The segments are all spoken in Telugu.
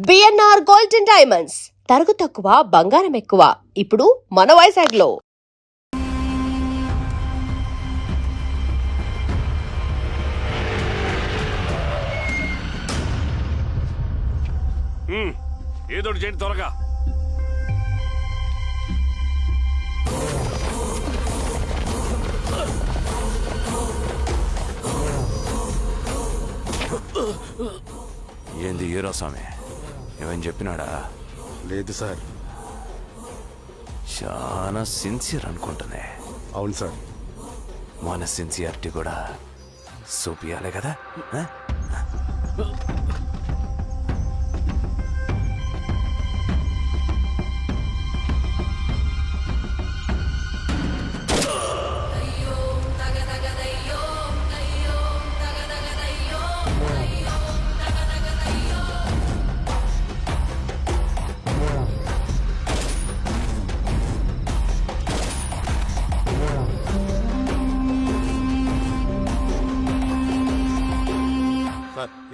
బిఎన్ఆర్ గోల్డెన్ డైమండ్స్ తరుగు తక్కువ బంగారం ఎక్కువ ఇప్పుడు మన వైజాగ్లో. ఏదోటి చేయండి త్వరగా. ఏంది ఏరా స్వామి, ఏమని చెప్పినాడా? లేదు సార్. చాలా సిన్సియర్ అనుకుంటానే. అవును సార్. మన సిన్సియారిటీ కూడా చూపియాలి కదా.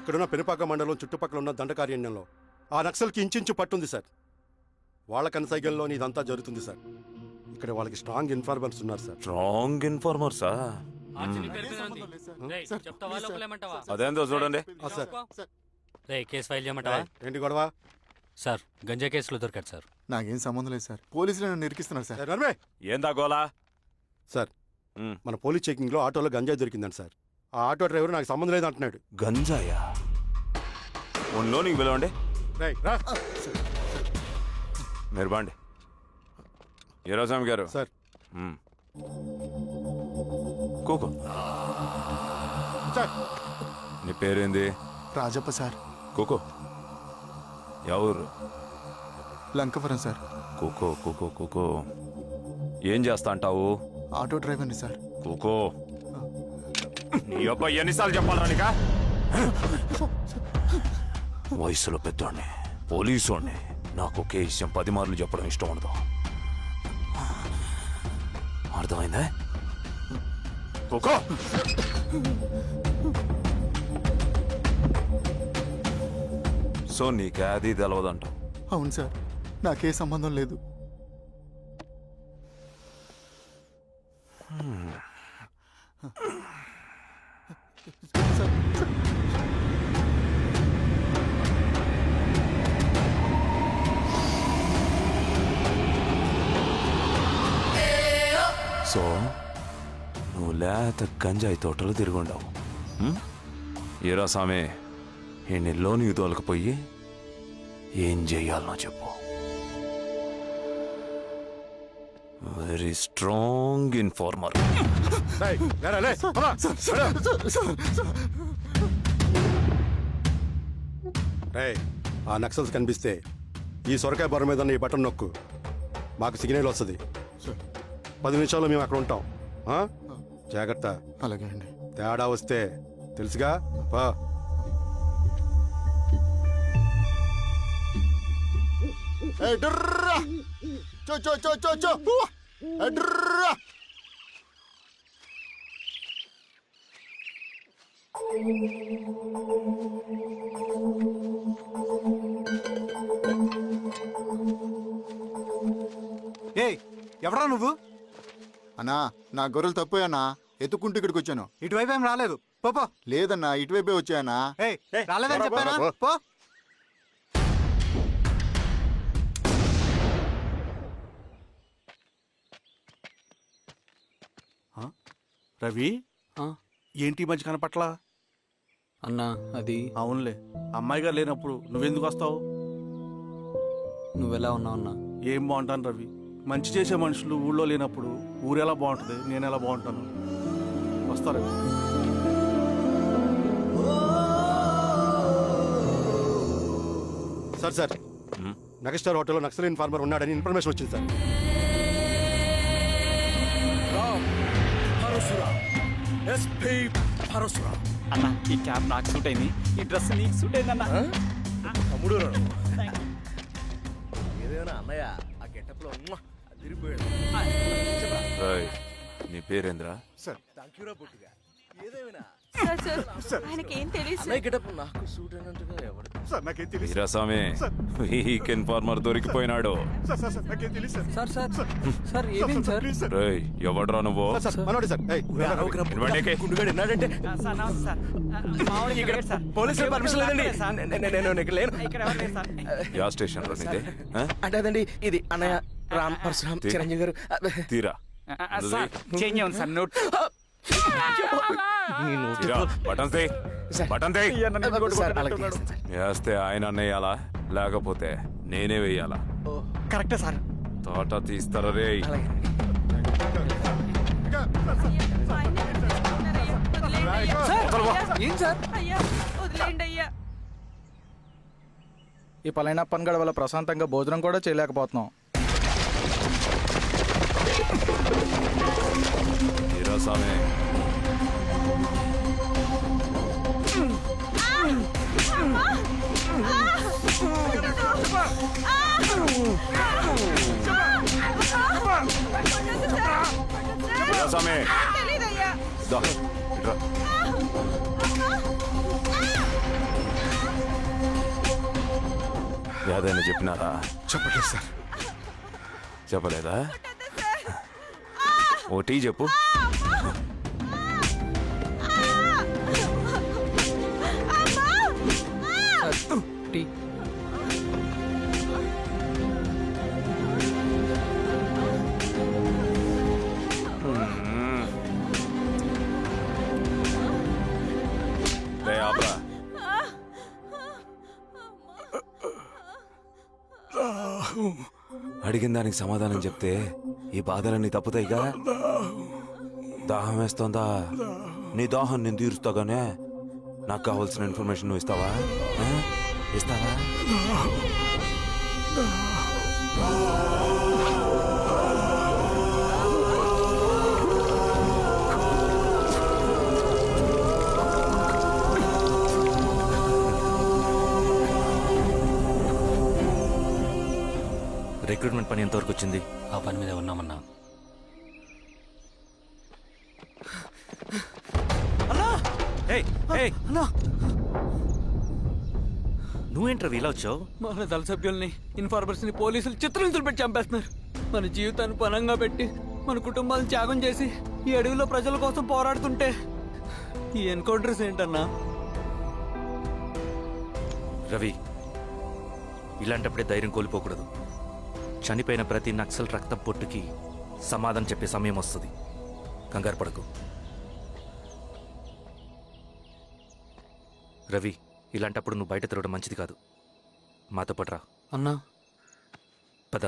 ఇక్కడున్న పెనుపాక మండలం చుట్టుపక్కల ఉన్న దండకారణ్యంలో ఆ నక్సల్కి ఇంచుంచు పట్టుంది సార్. వాళ్ళ కనసైగల్లో ఇదంతా జరుగుతుంది సార్. ఇక్కడ వాళ్ళకి స్ట్రాంగ్ ఇన్ఫార్మర్స్ ఉన్నారు సార్. స్ట్రాంగ్ ఇన్ఫార్మర్సా? అదేందో చూడండి. కేసు ఫైల్ చేయమంటావా? ఏంటి గొడవ సార్? గంజా కేసులో దొరికాడు సార్. నాకేం సంబంధం లేదు సార్. పోలీసులు నన్ను నిరికిస్తున్నారు సార్. ఏందా గోలా? సార్, మన పోలీస్ చెకింగ్ లో ఆటోలో గంజాయి దొరికిందండి సార్. ఆ ఆటో డ్రైవర్ నాకు సంబంధం లేదు అంటున్నాడు. గంజాయా? ఉన్నో నీకు పిలవండి. మీరు బాండి. ఈరోజామి గారు సార్. కూకో. నీ పేరేంది? రాజప్ప సార్. కూకో. ఎవరు? లంకపురం సార్. కూకో కూకో కూకో. ఏం చేస్తా అంటావు? ఆటో డ్రైవర్ని సార్. కూకో. నీ అబ్బాయి ఎన్నిసార్లు చెప్పాలరా నీకా? వయసులో పెద్దోడిని, పోలీసోడిని, నాకు ఒకే విషయం 10 మార్లు చెప్పడం ఇష్టం ఉండదు. అర్థమైందా? కూకో. సో నీకే అది తెలవదంట? అవును సార్, నాకే సంబంధం లేదు. సో నువ్వు లేత గంజాయి తోటలు తిరుగుండవు. ఏరా సామే, ఈ నెలలో నీకు తోలకపోయి ఏం చెయ్యాలనో చెప్పు. Very strong informer. ఆ నక్సల్స్ కనిపిస్తే ఈ సొరకాయ బొర మీద ఈ బటన్ నొక్కు, మాకు సిగ్నల్ వస్తుంది. 10 నిమిషాల్లో మేము అక్కడ ఉంటాం. జాగ్రత్త. అలాగే అండి. తేడా వస్తే తెలుసుగా. ఎవరా నువ్వు? అన్నా, నా గొర్రెలు తప్పోయన్నా, ఎత్తుకుంటూ ఇక్కడికి వచ్చాను. ఇటువైపు ఏం రాలేదు. పో. లేదన్నా, ఇటువైపే వచ్చాయన్నా. రాలేదని చెప్పానా? పో. రవి, ఏంటి ఈ మధ్య కనపట్ల? అన్నా అది అవునులే, అమ్మాయి గారు లేనప్పుడు నువ్వెందుకు వస్తావు? నువ్వెలా ఉన్నావు అన్నా? ఏం బాగుంటాను రవి, మంచి చేసే మనుషులు ఊళ్ళో లేనప్పుడు ఊరెలా బాగుంటుంది, నేను ఎలా బాగుంటాను? వస్తారా? సార్, నగస్టార్ హోటల్లో నక్సల్ ఇన్ఫార్మర్ ఉన్నాడని ఇన్ఫర్మేషన్ వచ్చింది సార్. అన్న, ఈ క్యాప్ నాకు సూట్ అయింది, ఈ డ్రెస్ నీకు సూట్ అయింది అన్న. తమ్ముడు ఏదైనా అన్నయ్య ఆ గెటప్ లో అదిరిపోయాడు. నీ పేరేంద్రా? సార్. థాంక్యూరా పుట్టిగా. ఏదేమైనా ఆయనకి ఏం తెలియదు అన్నయ్య గెటప్ నాకు సూట్ అయినట్టుగా ఎవరు సార్ నాకేం తెలియదు వీరాస్వామి వీక్ ఇన్ఫార్మర్ దొరికిపోయినాడు. నాకేం తెలియదు సార్. సార్ సార్ సార్ ఏమేం సార్ ప్లీజ్ సార్. రేయ్ ఎవడ్రా నువ్వు? సార్ మనోడి సార్ ఏయ్, ఇవ్వండి. గుండుగాడు విన్నాడంటే సార్ నమస్తే సార్ మామూలుగా ఇక్కడ సార్ పోలీసులు పర్మిషన్ లేదండి నేను ఇక్కడ లేను ఇక్కడ ఎవరు లేరు సార్ యా స్టేషన్ లో నీదే? ఆ? అంటే అదండి ఇది అన్నయ్య రామ్ పరశురామ్ చిరంజీవి గారు తీరా సార్ చేంజ్ ఉంది సార్ నోట్ తీరా బటన్ తీ, బటన్ తీ. సార్ అలాగే చేస్తాను సార్. వేస్తే ఆయన అన్నయ్యాలా లేకపోతే నేనే వెయ్యాలా? కరెక్టే సార్ తోట తీస్తారా రే? అలాగే ఏం సార్ అయ్యా వదిలేండి అయ్యా. ఈ పలైన పనిగడ వల్ల ప్రశాంతంగా భోజనం కూడా చేయలేకపోతున్నాం. వీరాస్వామి వీరాస్వామి తెలీదయ్యా. దా, ఇట్రా. ఏదైనా చెప్పినారా? చెప్పట్లేదు సార్. చెప్పలేదా? ఓ టీ చెప్పు. టీ రే ఆపరా. అడిగిన దానికి సమాధానం చెప్తే ఈ బాధలన్నీ తప్పుతాయిగా. దాహం వేస్తోందా? నీ దాహం నేను తీరుస్తాగానే నాకు కావాల్సిన ఇన్ఫర్మేషన్ నువ్వు ఇస్తావా? ఆ? ఇస్తావా? రిక్రూట్మెంట్ పని ఎంతవరకు వచ్చింది? ఆ పని మీద ఉన్నామన్నా. నువ్వేంట్రా ఇలా వచ్చావు? మన దళ సభ్యుల్ని ఇన్ఫార్మర్స్ ని పోలీసులు చిత్రహింసలు పెట్టి చంపేస్తున్నారు. మన జీవితాన్ని పనంగా పెట్టి మన కుటుంబాలను త్యాగం చేసి ఈ అడవిలో ప్రజల కోసం పోరాడుతుంటే ఈ ఎన్కౌంటర్స్ ఏంటన్నా? రవి, ఇలాంటప్పుడే ధైర్యం కోల్పోకూడదు. చనిపోయిన ప్రతి నక్సల్ రక్తం పొట్టుకి సమాధానం చెప్పే సమయం వస్తుంది. కంగారు పడకు రవి. ఇలాంటప్పుడు నువ్వు బయట తిరగడం మంచిది కాదు. మాతో పట్రా. అన్నా పద.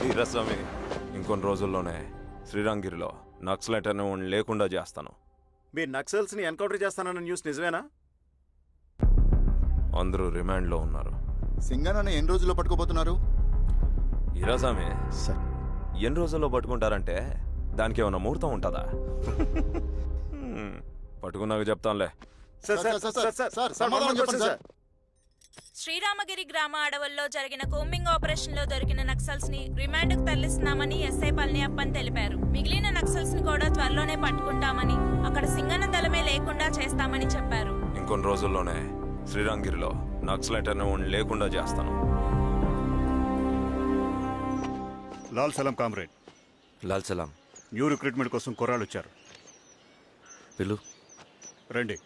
వీరాస్వామి ఇంకొన్ని రోజుల్లోనే శ్రీరంగిరిలో నక్సలైట్ అనే వాడిని లేకుండా చేస్తాను. మీరు నక్సల్స్ ని ఎన్కౌంటర్ చేస్తానన్న న్యూస్ నిజమేనా? అందరూ రిమాండ్లో ఉన్నారు. సింగన్ ఎన్ని రోజుల్లో పట్టుకోబోతున్నారు? వీరాస్వామి సార్ ఎన్ని రోజుల్లో పట్టుకుంటారంటే దానికి ఏమైనా ముహూర్తం ఉంటుందా? పట్టుకున్నాక చెప్తానులే. సమాధానం చెప్పండి సార్. శ్రీరామగిరి గ్రామ అడవుల్లో జరిగిన కోంబింగ్ ఆపరేషన్ లో దొరికిన నక్సల్స్ ని రిమాండ్ కు తరలిస్తున్నామని ఎస్ఐ పళనియప్పన్ తెలిపారు. మిగిలిన నక్సల్స్ ని కూడా త్వరలోనే పట్టుకుంటామని, అక్కడ సింగన దళమే లేకుండా చేస్తామని చెప్పారు. ఇంకొన్ని రోజుల్లోనే శ్రీరంగిరిలో నక్సలైట్ అనే వాడిని లేకుండా చేస్తాను. లాల్ సలాం కామ్రేడ్. లాల్ సలాం. న్యూ రిక్రూట్మెంట్ కోసం కుర్రాళ్ళు వచ్చారు. పిలు. రండి.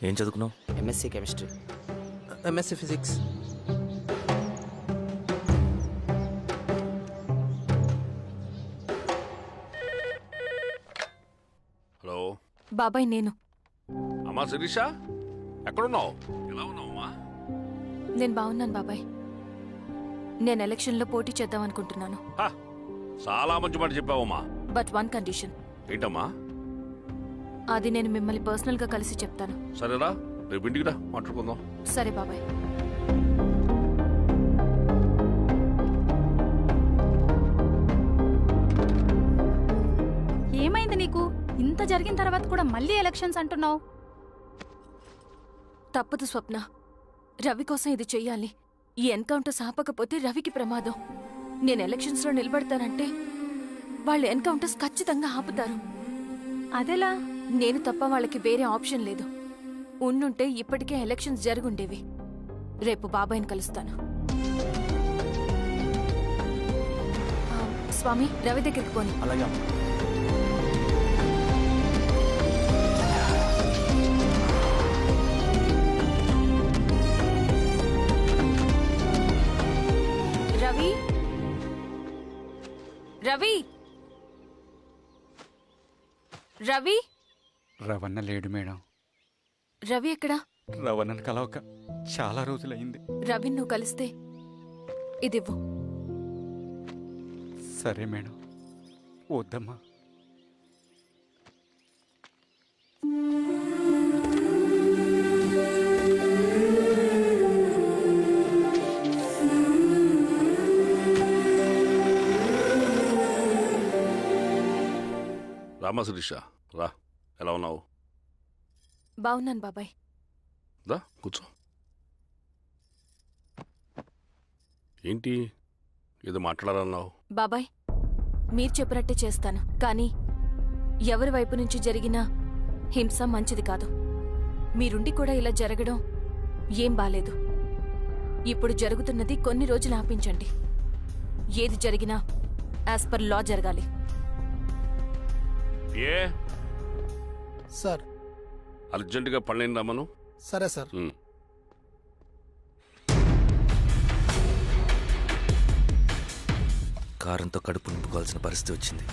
ఏం చదువుకున్నావు? MSc chemistry. MSc physics. Hello బాబాయ్ నేను అమ్మా శిరీష ఎక్కడున్నావు? ఎలా ఉన్నావమ్మా? నేను బాగున్నాను బాబాయ్. నేను ఎలక్షన్లో పోటీ చేద్దాం అనుకుంటున్నాను. హ, చాలా మంచి మాట చెప్పావమ్మా. But one condition. ఏంటమ్మా? అది నేను మిమ్మల్ని పర్సనల్గా కలిసి చెప్తాను. సరేరా, రేపు ఇంటికి రా, మాట్లాడుకుందాం. సరే బాబాయ్. ఏమైంది నీకు? ఇంత జరిగిన తర్వాత కూడా మళ్ళీ ఎలక్షన్స్ అంటున్నావు? తప్పదు స్వప్న. రవి కోసం ఇది చెయ్యాలి. ఈ ఎన్కౌంటర్ ఆపకపోతే రవికి ప్రమాదం. నేను ఎలక్షన్స్లో నిలబడతానంటే వాళ్ళు ఎన్కౌంటర్స్ ఖచ్చితంగా ఆపుతారు. అదెలా? నేను తప్ప వాళ్ళకి వేరే ఆప్షన్ లేదు. ఉండుంటే ఇప్పటికే ఎలక్షన్స్ జరుగుండేవి. రేపు బాబాయ్ని కలుస్తాను. స్వామి, రవి దగ్గరికి పోని. అలాగే అమ్మా. రవి, రవి, రవి. రవణ లేడు మేడం. రవి ఎక్కడా? రవణను కలవక చాలా రోజులైంది. రవి నువ్వు కలిస్తే ఇదివ్వు. సరే మేడం. వద్దమ్మా. రామా శిరీష, రా. ఎలా ఉన్నావు? బాగున్నాను బాబాయ్. దా కూర్చో. ఏంటి ఏదో మాట్లాడాలన్నావు? బాబాయ్, మీరు చెప్పినట్టే చేస్తాను. కానీ ఎవరి వైపు నుంచి జరిగిన హింస మంచిది కాదు. మీరుండి కూడా ఇలా జరగడం ఏం బాలేదు. ఇప్పుడు జరుగుతున్నది కొన్ని రోజులు ఆపించండి. ఏది జరిగినా యాజ్ పర్ లా జరగాలి. ఏ సార్. అర్జెంటుగా పళ్ళని రమ్మను. సరే సార్. కారంతో కడుపు నింపుకోవాల్సిన పరిస్థితి వచ్చింది.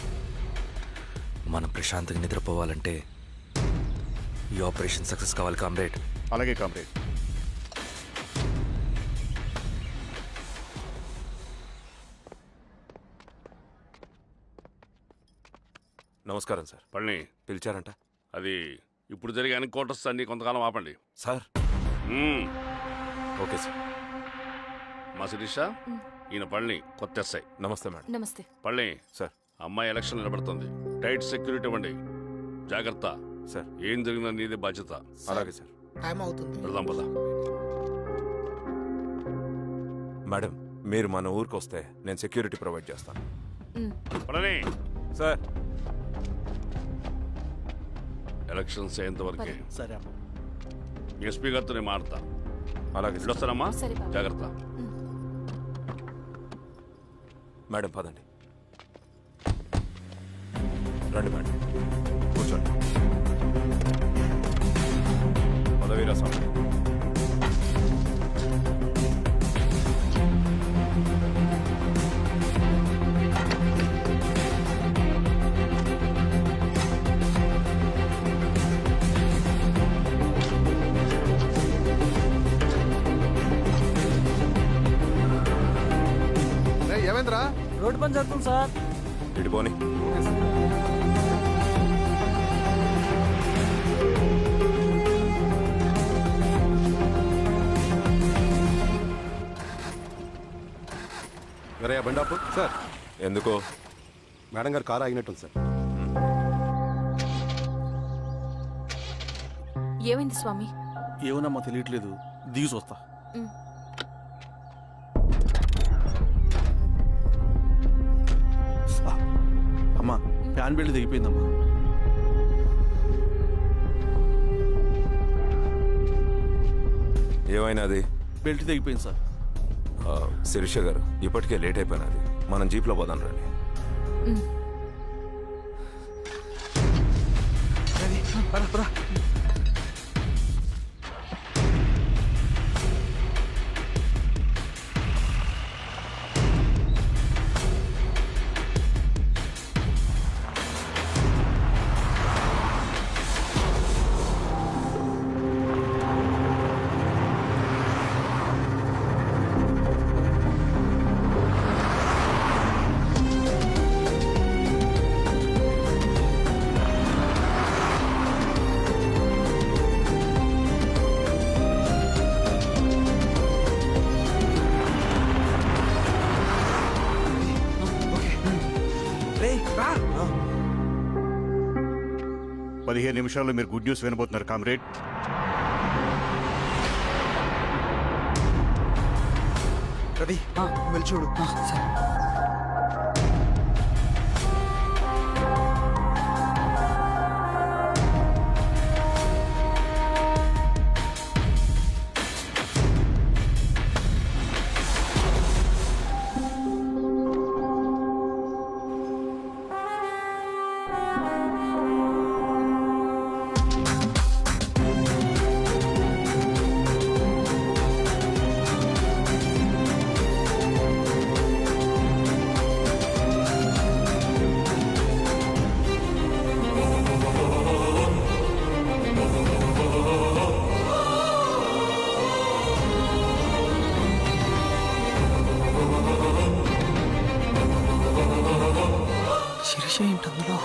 మనం ప్రశాంతంగా నిద్రపోవాలంటే ఈ ఆపరేషన్ సక్సెస్ కావాలి కామ్రేడ్. అలాగే కామ్రేడ్. నమస్కారం సార్. పళ్ళని, పిలిచారంట అది ఇప్పుడు జరిగే ఎన్కౌంటర్స్ అన్ని కొంతకాలం ఆపండి. సార్. మ్మ్. Okay sir. మా శిరీష, ఈయన పళ్ళని కొత్త ఎస్ఐ. నమస్తే మేడం. నమస్తే. పళ్ళని సార్. అమ్మాయి ఎలక్షన్ నిలబడుతుంది. టైట్ సెక్యూరిటీ ఇవ్వండి. జాగ్రత్త. సార్. ఏం జరిగిందో నీదే బాధ్యత. అలాగే సార్. టైం అవుతుంది. వెళ్దాం పద. మేడం, మీరు మన ఊరికి వస్తే నేను సెక్యూరిటీ ప్రొవైడ్ చేస్తాను. పళ్ళని, సార్. ఎలక్షన్స్ అయ్యేంతవరకే. సరే అమ్మా. ఎస్పీ గారితో నేను మారుతా. అలాగే సార్. వస్తానమ్మా. సరే బాబు. జాగ్రత్త. మేడం పదండి. రండి మేడం, కూర్చోండి. పదవీరా స్వామి. ఏమైందిరా? రోడ్డు పని జరుగుతుంది సార్. ఇటు పోని. వేరే బండాపు సార్. ఎందుకో? మేడం గారు కారు ఆగినట్టుంది సార్. ఏమైంది స్వామి? ఏమోనమ్మా తెలియట్లేదు. దిగి చూస్తా. అమ్మా, ఫ్యాన్ బెల్ట్ దిగిపోయిందమ్మా. ఏమైనాది? బెల్ట్ దిగిపోయింది సార్. శిరీష గారు, ఇప్పటికే లేట్ అయిపోయినది. మనం జీప్లో పోదాం రండి. 15 నిమిషాల్లో మీరు గుడ్ న్యూస్ వినబోతున్నారు కామ్రేడ్. రవి వెళ్ళి చూడు. సరే. శిరీష ఏంటి అందులో?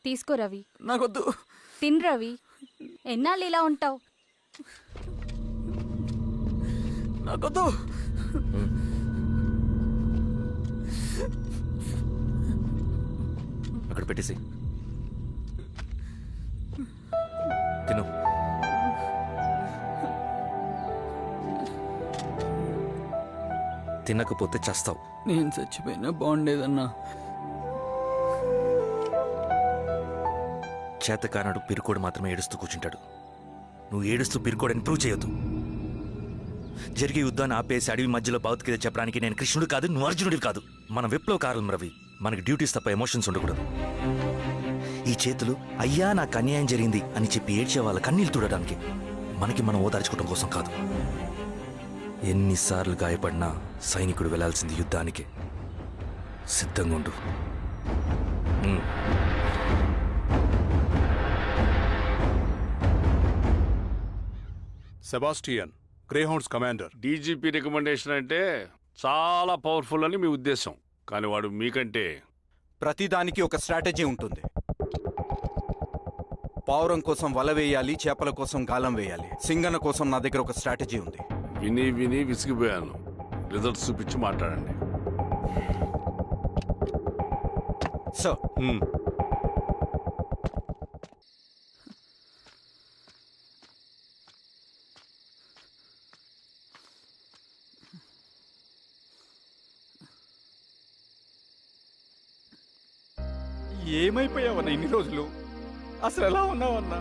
తీసుకో రవి. నాకొద్దు. తిన్ రవి. ఎన్నాళ్ళు ఇలా ఉంటావు? నాకొద్దు. అక్కడ పెట్టేసి తిను. తినకపోతే చస్తావు. నేను చచ్చిపోయినా బాగుండేదన్నా. చేతకానడు పిరుకోడు మాత్రమే ఏడుస్తూ కూర్చుంటాడు. నువ్వు ఏడుస్తూ పిరుకోడని ప్రూవ్ చేయొద్దు. జరిగే యుద్ధాన్ని ఆపేసి అడవి మధ్యలో భౌతికత చెప్పడానికి నేను కృష్ణుడు కాదు, నువ్వు అర్జునుడివి కాదు. మన విప్లవకారులం రవి. మనకి డ్యూటీస్ తప్ప ఎమోషన్స్ ఉండకూడదు. ఈ చేతులు అయ్యా నాకు అన్యాయం జరిగింది అని చెప్పి ఏడ్చే వాళ్ళ కన్నీళ్ళు తుడడానికి, మనకి మనం ఓదార్చుకోవడం కోసం కాదు. ఎన్నిసార్లు గాయపడినా సైనికుడు వెళ్లాల్సింది యుద్ధానికి. సిద్ధంగా ఉండు. Sebastian, Greyhounds commander. DGP recommendation అంటే చాలా పవర్ఫుల్ అని మీ ఉద్దేశం, కానీ వాడు మీకంటే ప్రతిదానికి ఒక స్ట్రాటజీ ఉంటుంది. పావురం కోసం వల వేయాలి, చేపల కోసం గాలం వేయాలి. సింగన్న కోసం నా దగ్గర ఒక స్ట్రాటజీ ఉంది. విని విని విసిగిపోయాను. రిజల్ట్స్ చూపించి మాట్లాడండి. సార్, ఏమైపోయావన్నా ఇన్ని రోజులు? అసలు ఎలా ఉన్నావన్నా?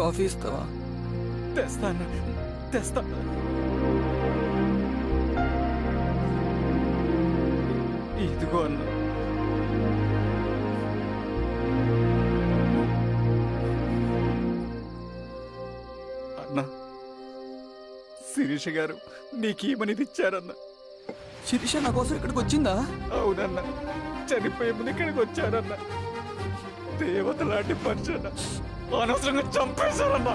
కాఫీ ఇస్తావా? తెస్తాను తెస్తాను. ఇదిగో అన్న. అన్న, శిరీష గారు నీకేమనేది ఇచ్చారన్న. శిరీష నా కోసం ఇక్కడికి వచ్చిందా? అవునన్న, చనిపోయే ముందు ఇక్కడికి వచ్చారన్న. దేవత లాంటి మనిషి అన్న, అనవసరంగా చంపేశారన్న.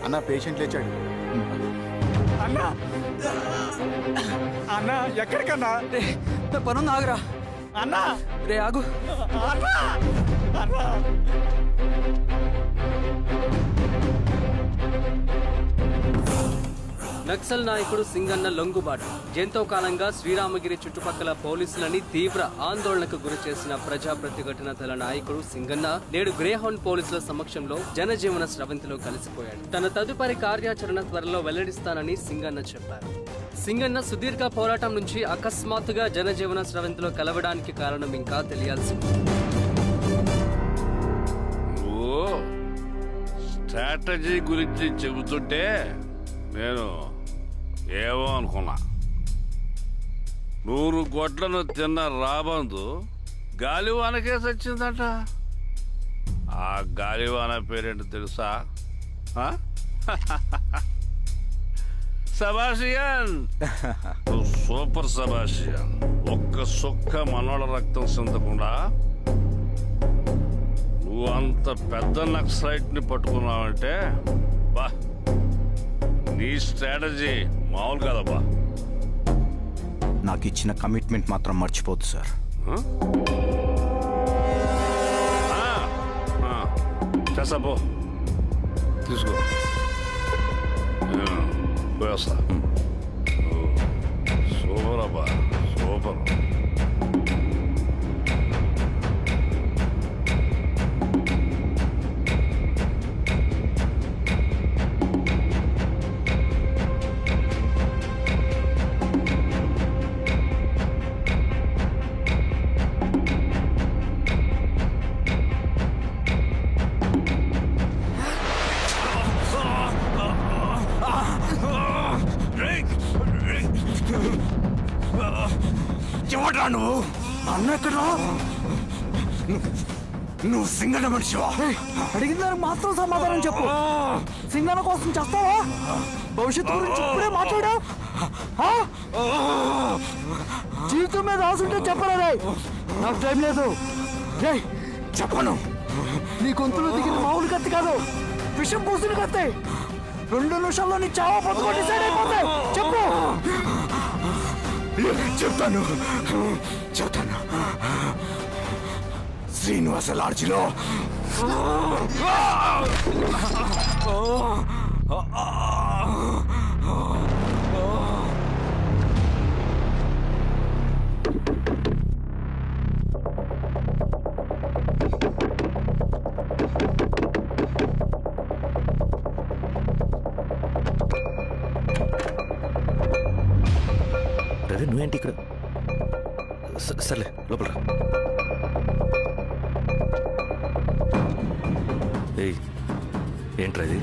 అన్న, పేషెంట్ లేచాడు. అన్నా, అన్నా, ఎక్కడికన్నా? రే నా పనుంది, ఆగురా. అన్నా, రే ఆగు. అన్నా, అన్నా. నక్సల్ నాయకుడు సింగన్న లొంగుబాటు ఎంతో కాలంగా శ్రీరామగిరి చుట్టుపక్కల పోలీసులని తీవ్ర ఆందోళనకు గురి చేసిన ప్రజా ప్రతిఘటన దళ నాయకుడు సింగన్న నేడు గ్రేహౌండ్ పోలీసుల సమక్షంలో జనజీవన స్రవంతిలో కలిసిపోయాడు. తన తదుపరి కార్యాచరణ త్వరలో వెల్లడిస్తానని సింగన్న చెప్పారు. సింగన్న సుదీర్ఘ పోరాటం నుంచి అకస్మాత్తుగా జనజీవన స్రవంతిలో కలవడానికి కారణం ఇంకా తెలియాల్సి ఉంది. నువ్వు స్ట్రాటజీ గురించి చెబుతుంటే నేను ఏమో అనుకున్నా. 100 గొడ్లను తిన్న రాబందు గాలివానకే సచ్చిందట. ఆ గాలివాన పేరేంటి తెలుసా? సెబాస్టియన్ నువ్వు సూపర్ సెబాస్టియన్. ఒక్క సుక్క మనోళ్ళ రక్తం సిందకుండా నువ్వు అంత పెద్ద నక్సలైట్ ని పట్టుకున్నావంటే బా, నీ స్ట్రాటజీ మామూలు కాదబ్బా. నాకు ఇచ్చిన కమిట్మెంట్ మాత్రం మర్చిపోద్దు సార్. చేసాపో, తీసుకో, పోయేస్తా. సూపర్ అబ్బా, సూపర్. ఎవడ్రా నువ్వు? అన్న ఎక్కడా? నువ్వు సింగన మనిషివా? అడిగిన దానికి మాత్రం సమాధానం చెప్పు. సింగన కోసం చేస్తావా? భవిష్యత్తు గురించి ఇప్పుడే మాట్లాడా? జీవితం మీద ఆశుంటే చెప్పరా? నాకు టైం లేదు. చెప్పను. నీ గొంతులో దిగిన మామూలు కత్తి కాదు, విషం పూసిన కత్తి. 2 నిమిషాల్లో నీ చావా బతుకో డిసైడ్ అయిపోతాయి. చెప్పు. చెప్తాను. శ్రీనివాస లాడ్జిలో రవి నువ్వేంటి ఇక్కడ? సర్లే లోపల రా. ఏయ్ ఏంట్రా ఇది?